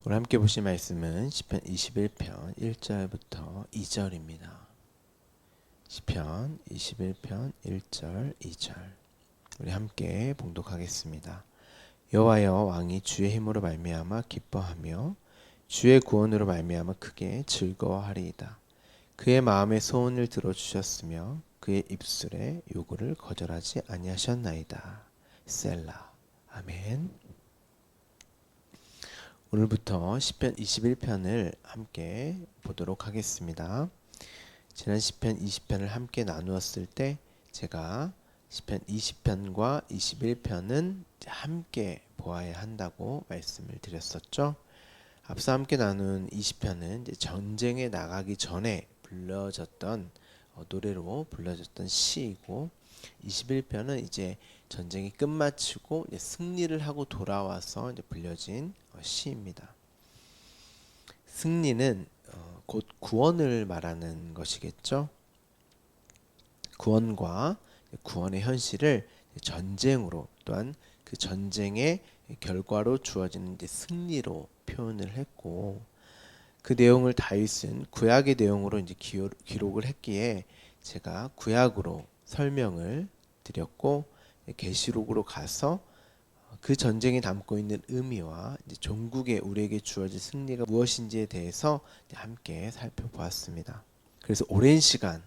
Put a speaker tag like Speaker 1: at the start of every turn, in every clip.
Speaker 1: 오늘 함께 보실 말씀은 시편 21편 1절부터 2절입니다. 시편 21편 1절 2절 우리 함께 봉독하겠습니다. 여호와여, 왕이 주의 힘으로 말미암아 기뻐하며 주의 구원으로 말미암아 크게 즐거워하리이다. 그의 마음의 소원을 들어주셨으며 그의 입술의 요구를 거절하지 아니하셨나이다. 셀라. 아멘. 오늘부터 시편 21편을 함께 보도록 하겠습니다. 지난 시편 20편을 함께 나누었을 때 제가 시편 20편과 21편은 함께 보아야 한다고 말씀을 드렸었죠. 앞서 함께 나눈 20편은 전쟁에 나가기 전에 불러졌던 노래로 불러졌던 시이고, 21편은 이제 전쟁이 끝마치고 승리를 하고 돌아와서 불려진 시입니다. 승리는 곧 구원을 말하는 것이겠죠. 구원과 구원의 현실을 전쟁으로, 또한 그 전쟁의 결과로 주어지는 승리로 표현을 했고, 그 내용을 다윗은 구약의 내용으로 이제 기록을 했기에 제가 구약으로 설명을 드렸고, 계시록으로 가서 그 전쟁이 담고 있는 의미와 이제 종국에 우리에게 주어질 승리가 무엇인지에 대해서 함께 살펴보았습니다. 그래서 오랜 시간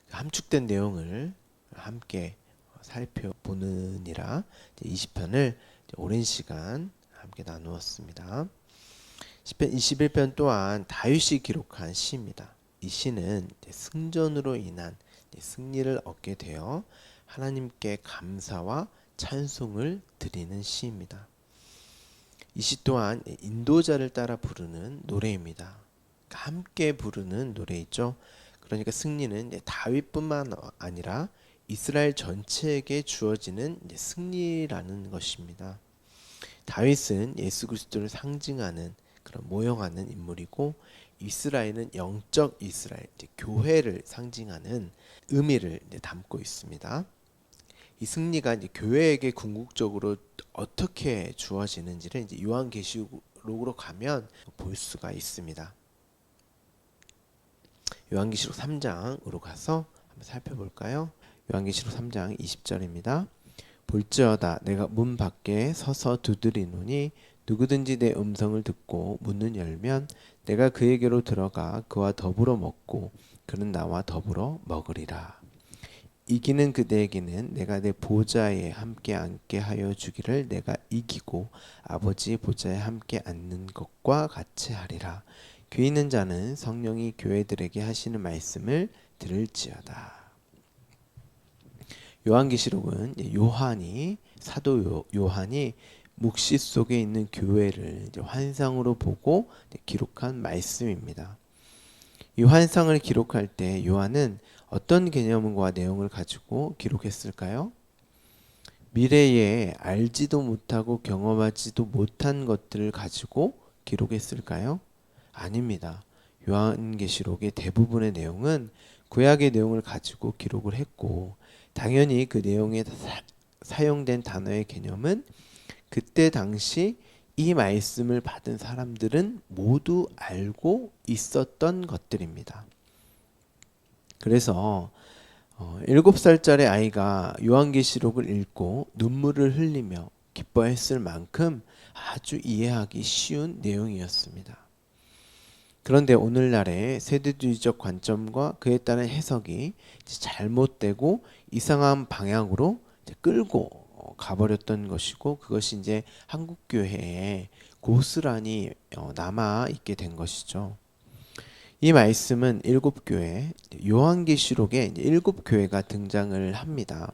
Speaker 1: 함축된 내용을 함께 살펴보느니라 20편을 오랜 시간 함께 나누었습니다. 시편 21편 또한 다윗이 기록한 시입니다. 이 시는 승전으로 인한 승리를 얻게 되어 하나님께 감사와 찬송을 드리는 시입니다. 이 시 또한 인도자를 따라 부르는 노래입니다. 함께 부르는 노래이죠. 그러니까 승리는 다윗뿐만 아니라 이스라엘 전체에게 주어지는 승리라는 것입니다. 다윗은 예수 그리스도를 상징하는 그런 모형하는 인물이고, 이스라엘은 영적 이스라엘, 교회를 상징하는 의미를 담고 있습니다. 이 승리가 이제 교회에게 궁극적으로 어떻게 주어지는지를 이제 요한계시록으로 가면 볼 수가 있습니다. 요한계시록 3장으로 가서 한번 살펴볼까요? 요한계시록 3장 20절입니다. 볼지어다 내가 문 밖에 서서 두드리노니 누구든지 내 음성을 듣고 문을 열면 내가 그에게로 들어가 그와 더불어 먹고 그는 나와 더불어 먹으리라. 이기는 그대에게는 내가 내 보좌에 함께 앉게 하여 주기를 내가 이기고 아버지 보좌에 함께 앉는 것과 같이 하리라. 귀 있는 자는 성령이 교회들에게 하시는 말씀을 들을지어다. 요한계시록은 사도 요한이 묵시 속에 있는 교회를 환상으로 보고 기록한 말씀입니다. 이 환상을 기록할 때 요한은 어떤 개념과 내용을 가지고 기록했을까요? 미래에 알지도 못하고 경험하지도 못한 것들을 가지고 기록했을까요? 아닙니다. 요한계시록의 대부분의 내용은 구약의 내용을 가지고 기록을 했고, 당연히 그 내용에 사용된 단어의 개념은 그때 당시 이 말씀을 받은 사람들은 모두 알고 있었던 것들입니다. 그래서 7살짜리 아이가 요한계시록을 읽고 눈물을 흘리며 기뻐했을 만큼 아주 이해하기 쉬운 내용이었습니다. 그런데 오늘날의 세대주의적 관점과 그에 따른 해석이 잘못되고 이상한 방향으로 끌고 가버렸던 것이고, 그것이 이제 한국 교회에 고스란히 남아 있게 된 것이죠. 이 말씀은 7교회, 요한계시록에 7교회가 등장을 합니다.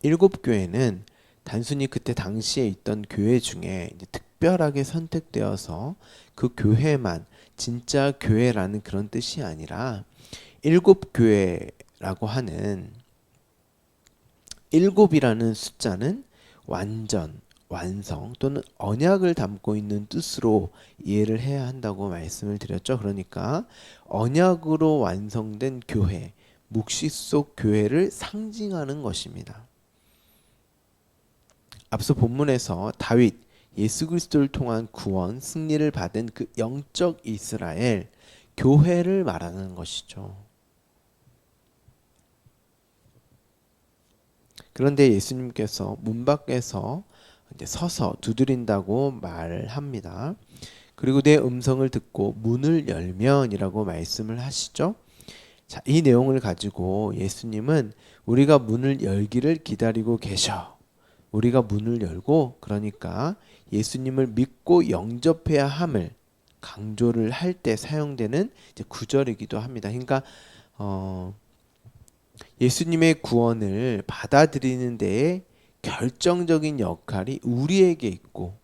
Speaker 1: 7교회는 단순히 그때 당시에 있던 교회 중에 특별하게 선택되어서 그 교회만 진짜 교회라는 그런 뜻이 아니라 7교회라고 하는 7이라는 숫자는 완전, 완성 또는 언약을 담고 있는 뜻으로 이해를 해야 한다고 말씀을 드렸죠. 그러니까 언약으로 완성된 교회, 묵시 속 교회를 상징하는 것입니다. 앞서 본문에서 다윗 예수 그리스도를 통한 구원, 승리를 받은 그 영적 이스라엘, 교회를 말하는 것이죠. 그런데 예수님께서 문 밖에서 이제 서서 두드린다고 말합니다. 그리고 내 음성을 듣고 문을 열면이라고 말씀을 하시죠. 자, 이 내용을 가지고 예수님은 우리가 문을 열기를 기다리고 계셔. 우리가 문을 열고, 그러니까 예수님을 믿고 영접해야 함을 강조를 할 때 사용되는 이제 구절이기도 합니다. 그러니까 예수님의 구원을 받아들이는 데에 결정적인 역할이 우리에게 있고,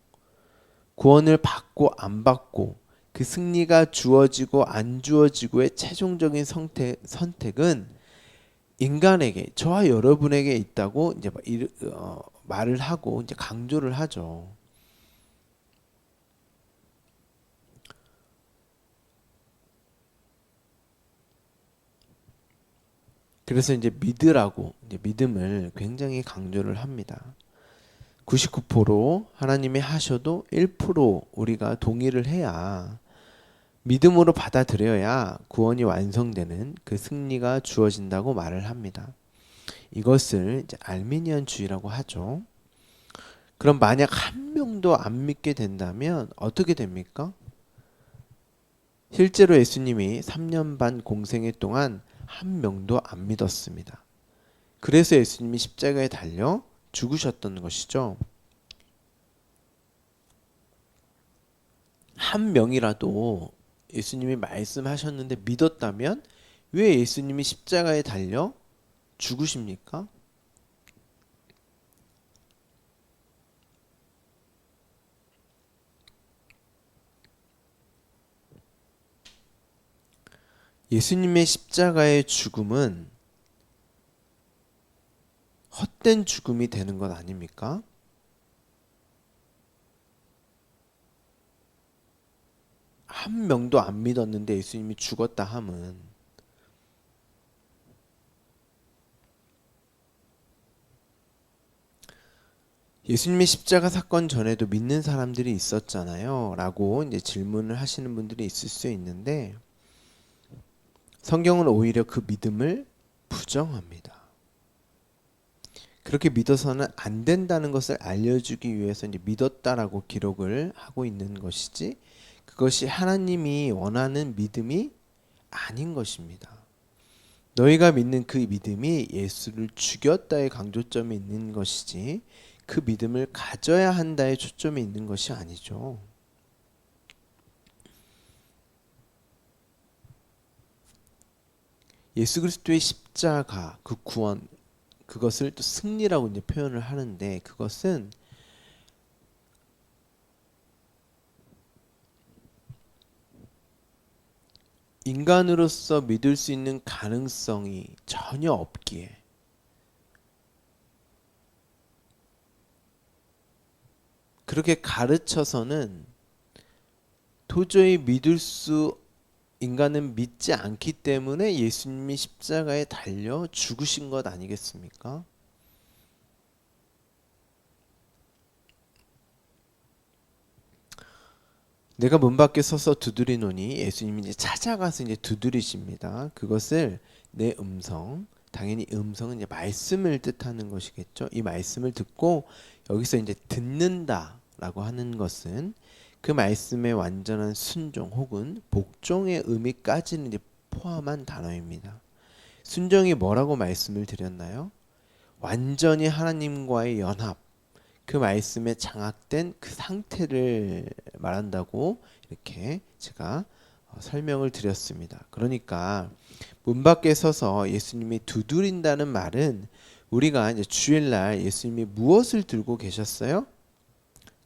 Speaker 1: 구원을 받고 안 받고 그 승리가 주어지고 안 주어지고의 최종적인 선택은 인간에게, 저와 여러분에게 있다고 이제 말을 하고 이제 강조를 하죠. 그래서 이제 믿으라고 이제 믿음을 굉장히 강조를 합니다. 99% 하나님이 하셔도 1% 우리가 동의를 해야, 믿음으로 받아들여야 구원이 완성되는 그 승리가 주어진다고 말을 합니다. 이것을 이제 알미니안주의라고 하죠. 그럼 만약 한 명도 안 믿게 된다면 어떻게 됩니까? 실제로 예수님이 3년 반 공생애 동안 한 명도 안 믿었습니다. 그래서 예수님이 십자가에 달려 죽으셨던 것이죠. 한 명이라도 예수님이 말씀하셨는데 믿었다면 왜 예수님이 십자가에 달려 죽으십니까? 예수님의 십자가의 죽음은 헛된 죽음이 되는 것 아닙니까? 한 명도 안 믿었는데 예수님이 죽었다 함은, 예수님의 십자가 사건 전에도 믿는 사람들이 있었잖아요 라고 이제 질문을 하시는 분들이 있을 수 있는데, 성경은 오히려 그 믿음을 부정합니다. 그렇게 믿어서는 안 된다는 것을 알려주기 위해서 이제 믿었다라고 기록을 하고 있는 것이지, 그것이 하나님이 원하는 믿음이 아닌 것입니다. 너희가 믿는 그 믿음이 예수를 죽였다의 강조점이 있는 것이지, 그 믿음을 가져야 한다의 초점이 있는 것이 아니죠. 예수 그리스도의 십자가, 그 구원, 그것을 또 승리라고 이제 표현을 하는데, 그것은 인간으로서 믿을 수 있는 가능성이 전혀 없기에, 그렇게 가르쳐서는 도저히 인간은 믿지 않기 때문에 예수님이 십자가에 달려 죽으신 것 아니겠습니까? 내가 문 밖에 서서 두드리노니, 예수님이 이제 찾아가서 이제 두드리십니다. 그것을 내 음성, 당연히 음성은 이제 말씀을 뜻하는 것이겠죠. 이 말씀을 듣고, 여기서 이제 듣는다라고 하는 것은 그 말씀의 완전한 순종 혹은 복종의 의미까지는 이제 포함한 단어입니다. 순종이 뭐라고 말씀을 드렸나요? 완전히 하나님과의 연합, 그 말씀에 장악된 그 상태를 말한다고 이렇게 제가 설명을 드렸습니다. 그러니까 문 밖에 서서 예수님이 두드린다는 말은, 우리가 이제 주일날 예수님이 무엇을 들고 계셨어요?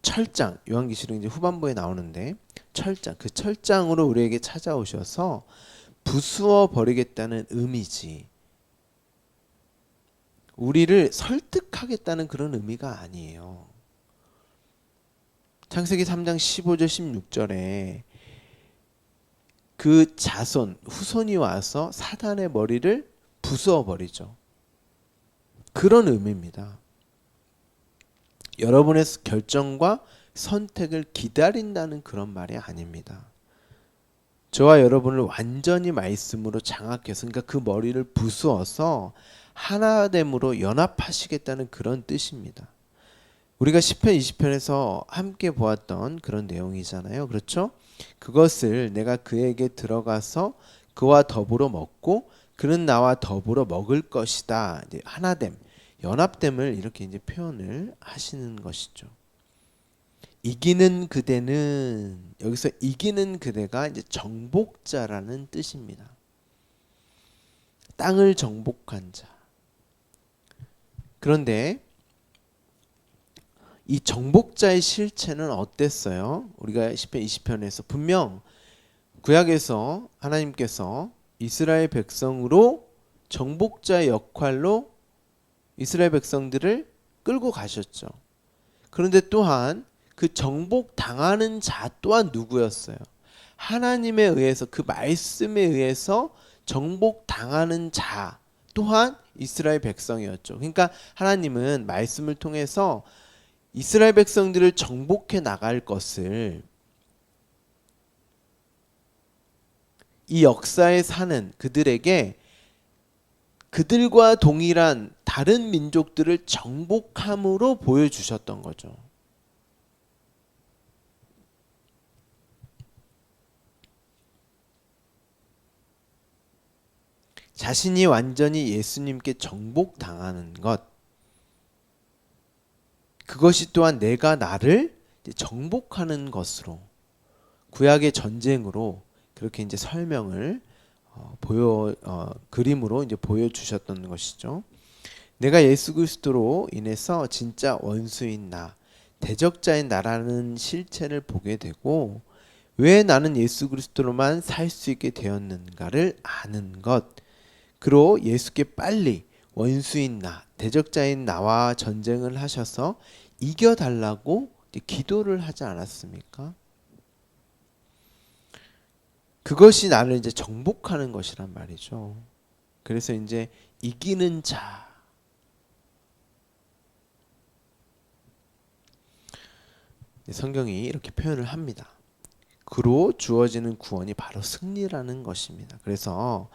Speaker 1: 철장, 요한계시록 이제 후반부에 나오는데, 철장, 그 철장으로 우리에게 찾아오셔서 부수어 버리겠다는 의미지, 우리를 설득하겠다는 그런 의미가 아니에요. 창세기 3장 15절 16절에 그 자손, 후손이 와서 사단의 머리를 부수어 버리죠. 그런 의미입니다. 여러분의 결정과 선택을 기다린다는 그런 말이 아닙니다. 저와 여러분을 완전히 말씀으로 장악해서, 그러니까 그 머리를 부수어서 하나됨으로 연합하시겠다는 그런 뜻입니다. 우리가 시편 20편에서 함께 보았던 그런 내용이잖아요. 그렇죠? 그것을 내가 그에게 들어가서 그와 더불어 먹고 그는 나와 더불어 먹을 것이다. 이제 하나됨, 연합됨을 이렇게 이제 표현을 하시는 것이죠. 이기는 그대는, 여기서 이기는 그대가 이제 정복자라는 뜻입니다. 땅을 정복한 자. 그런데 이 정복자의 실체는 어땠어요? 우리가 시편 20편에서 분명 구약에서 하나님께서 이스라엘 백성으로 정복자의 역할로 이스라엘 백성들을 끌고 가셨죠. 그런데 또한 그 정복 당하는 자 또한 누구였어요? 하나님에 의해서, 그 말씀에 의해서 정복 당하는 자 또한 이스라엘 백성이었죠. 그러니까 하나님은 말씀을 통해서 이스라엘 백성들을 정복해 나갈 것을, 이 역사에 사는 그들에게 그들과 동일한 다른 민족들을 정복함으로 보여주셨던 거죠. 자신이 완전히 예수님께 정복당하는 것, 그것이 또한 내가 나를 정복하는 것으로, 구약의 전쟁으로 그렇게 이제 설명을 그림으로 이제 보여주셨던 것이죠. 내가 예수 그리스도로 인해서 진짜 원수인 나, 대적자인 나라는 실체를 보게 되고, 왜 나는 예수 그리스도로만 살 수 있게 되었는가를 아는 것, 그로 예수께 빨리 원수인 나, 대적자인 나와 전쟁을 하셔서 이겨달라고 기도를 하지 않았습니까? 그것이 나를 이제 정복하는 것이란 말이죠. 그래서 이제 이기는 자. 성경이 이렇게 표현을 합니다. 그로 주어지는 구원이 바로 승리라는 것입니다. 그래서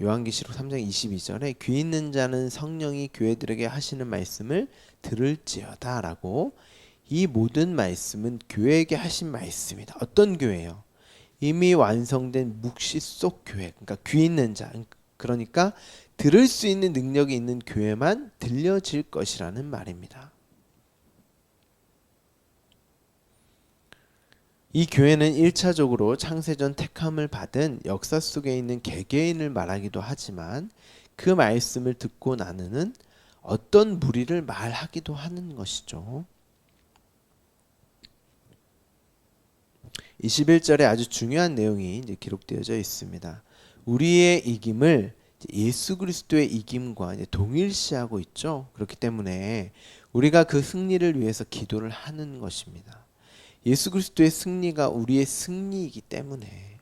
Speaker 1: 요한계시록 3장 22절에 귀 있는 자는 성령이 교회들에게 하시는 말씀을 들을지어다 라고, 이 모든 말씀은 교회에게 하신 말씀이다. 어떤 교회요? 이미 완성된 묵시 속 교회, 그러니까 귀 있는 자, 그러니까 들을 수 있는 능력이 있는 교회만 들려질 것이라는 말입니다. 이 교회는 1차적으로 창세전 택함을 받은 역사 속에 있는 개개인을 말하기도 하지만, 그 말씀을 듣고 나누는 어떤 무리를 말하기도 하는 것이죠. 21절에 아주 중요한 내용이 이제 기록되어져 있습니다. 우리의 이김을 예수 그리스도의 이김과 이제 동일시하고 있죠. 그렇기 때문에 우리가 그 승리를 위해서 기도를 하는 것입니다. 예수 그리스도의 승리가 우리의 승리이기 때문에.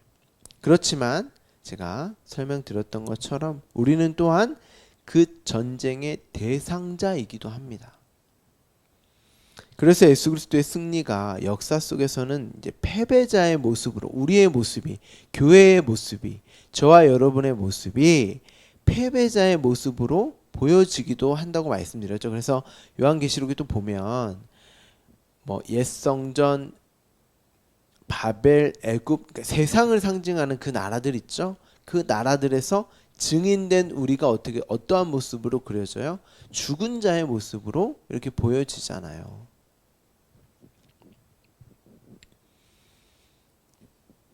Speaker 1: 그렇지만 제가 설명드렸던 것처럼 우리는 또한 그 전쟁의 대상자이기도 합니다. 그래서 예수 그리스도의 승리가 역사 속에서는 이제 패배자의 모습으로, 우리의 모습이, 교회의 모습이, 저와 여러분의 모습이 패배자의 모습으로 보여지기도 한다고 말씀드렸죠. 그래서 요한계시록에 또 보면 옛 성전, 바벨, 애굽, 그러니까 세상을 상징하는 그 나라들 있죠. 그 나라들에서 증인된 우리가 어떠한 모습으로 그려져요? 죽은 자의 모습으로 이렇게 보여지잖아요.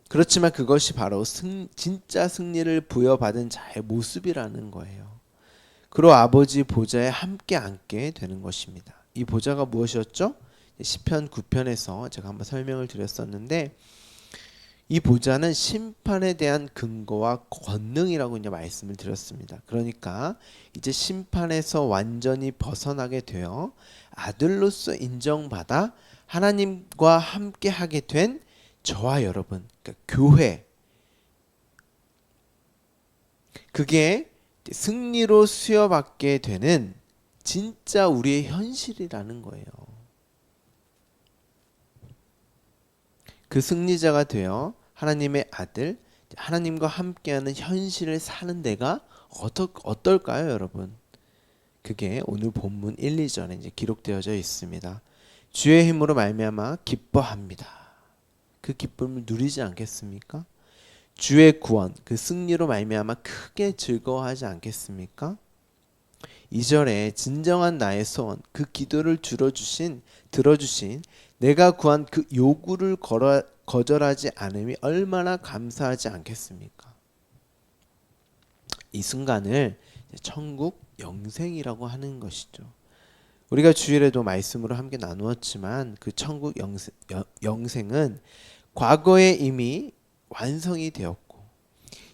Speaker 1: 그렇지만 그것이 바로 진짜 승리를 부여받은 자의 모습이라는 거예요. 그로 아버지 보좌에 함께 앉게 되는 것입니다. 이 보좌가 무엇이었죠? 시편 9편에서 제가 한번 설명을 드렸었는데, 이 보좌는 심판에 대한 근거와 권능이라고 이제 말씀을 드렸습니다. 그러니까 이제 심판에서 완전히 벗어나게 되어 아들로서 인정받아 하나님과 함께 하게 된 저와 여러분, 그러니까 교회, 그게 승리로 수여받게 되는 진짜 우리의 현실이라는 거예요. 그 승리자가 되어 하나님의 아들, 하나님과 함께하는 현실을 사는 데가 어떨까요, 여러분? 그게 오늘 본문 1, 2절에 이제 기록되어져 있습니다. 주의 힘으로 말미암아 기뻐합니다. 그 기쁨을 누리지 않겠습니까? 주의 구원, 그 승리로 말미암아 크게 즐거워하지 않겠습니까? 2절에 진정한 나의 소원, 그 기도를 들어주신 내가 구한 그 요구를 거절하지 않음이 얼마나 감사하지 않겠습니까? 이 순간을 천국 영생이라고 하는 것이죠. 우리가 주일에도 말씀으로 함께 나누었지만 그 천국 영생은 과거에 이미 완성이 되었고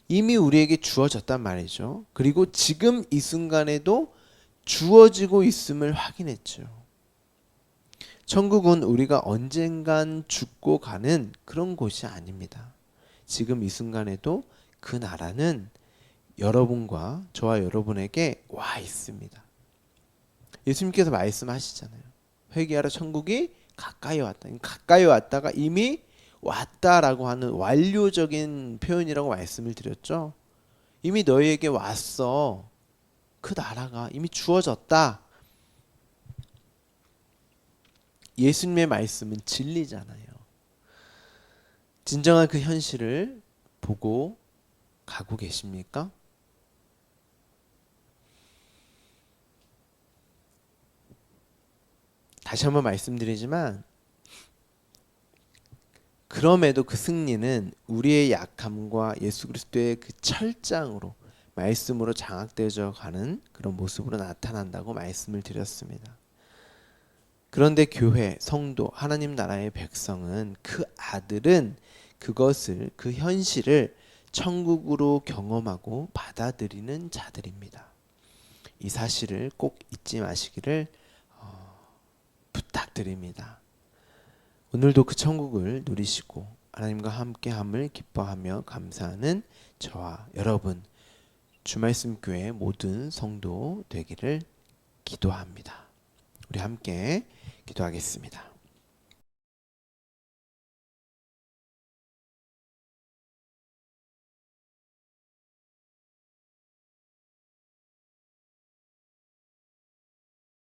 Speaker 1: 이미 우리에게 주어졌단 말이죠. 그리고 지금 이 순간에도 주어지고 있음을 확인했죠. 천국은 우리가 언젠간 죽고 가는 그런 곳이 아닙니다. 지금 이 순간에도 그 나라는 여러분과 저와 여러분에게 와 있습니다. 예수님께서 말씀하시잖아요. 회개하라, 천국이 가까이 왔다. 가까이 왔다가 이미 왔다라고 하는 완료적인 표현이라고 말씀을 드렸죠. 이미 너희에게 왔어. 그 나라가 이미 주어졌다. 예수님의 말씀은 진리잖아요. 진정한 그 현실을 보고 가고 계십니까? 다시 한번 말씀드리지만 그럼에도 그 승리는 우리의 약함과 예수 그리스도의 그 철장으로 말씀으로 장악되어져 가는 그런 모습으로 나타난다고 말씀을 드렸습니다. 그런데 교회, 성도, 하나님 나라의 백성은 그 아들은 그것을, 그 현실을 천국으로 경험하고 받아들이는 자들입니다. 이 사실을 꼭 잊지 마시기를 부탁드립니다. 오늘도 그 천국을 누리시고 하나님과 함께함을 기뻐하며 감사하는 저와 여러분 주말씀교회 모든 성도 되기를 기도합니다. 우리 함께 기도하겠습니다.